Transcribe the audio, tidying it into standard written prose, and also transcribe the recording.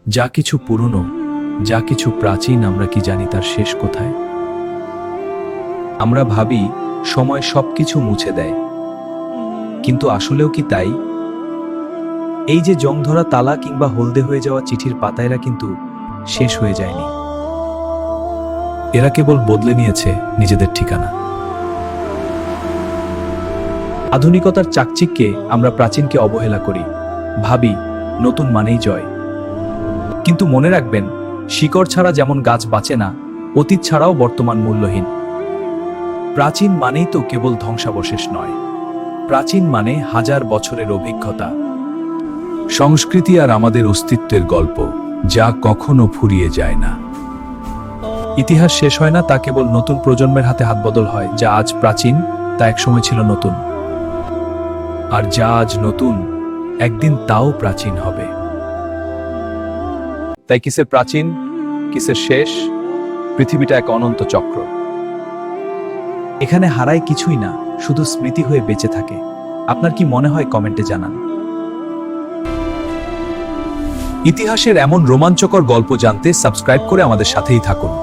যা কিছু পুরনো, যা কিছু প্রাচীন, আমরা কি জানি তার শেষ কোথায়? আমরা ভাবি সময় সবকিছু মুছে দেয়, কিন্তু আসলেও কি তাই? এই যে জংধরা তালা কিংবা হলদে হয়ে যাওয়া চিঠির পাতায়রা কিন্তু শেষ হয়ে যায়নি। এরা কেবল বদলে নিয়েছে নিজেদের ঠিকানা। আধুনিকতার চাকচিক্যে আমরা প্রাচীনকে অবহেলা করি, ভাবি নতুন মানেই জয়। কিন্তু মনে রাখবেন, শিকড় ছাড়া যেমন গাছ বাঁচে না, অতীত ছাড়াও বর্তমান মূল্যহীন। প্রাচীন মানেই তো কেবল ধ্বংসাবশেষ নয়, প্রাচীন মানে হাজার বছরের অভিজ্ঞতা, সংস্কৃতি আর আমাদের অস্তিত্বের গল্প, যা কখনো ফুরিয়ে যায় না। ইতিহাস শেষ হয় না, তা কেবল নতুন প্রজন্মের হাতে হাতবদল হয়। যা আজ প্রাচীন তা একসময় ছিল নতুন, আর যা আজ নতুন একদিন তাও প্রাচীন হবে। তাই কিসের প্রাচীন, কিসের শেষ? পৃথিবীটা এক অনন্ত চক্র। এখানে হারায় কিছুই না, শুধু স্মৃতি হয়ে বেঁচে থাকে। আপনার কি মনে হয় কমেন্টে জানান। ইতিহাসের এমন রোমাঞ্চকর গল্প জানতে সাবস্ক্রাইব করে আমাদের সাথেই থাকুন।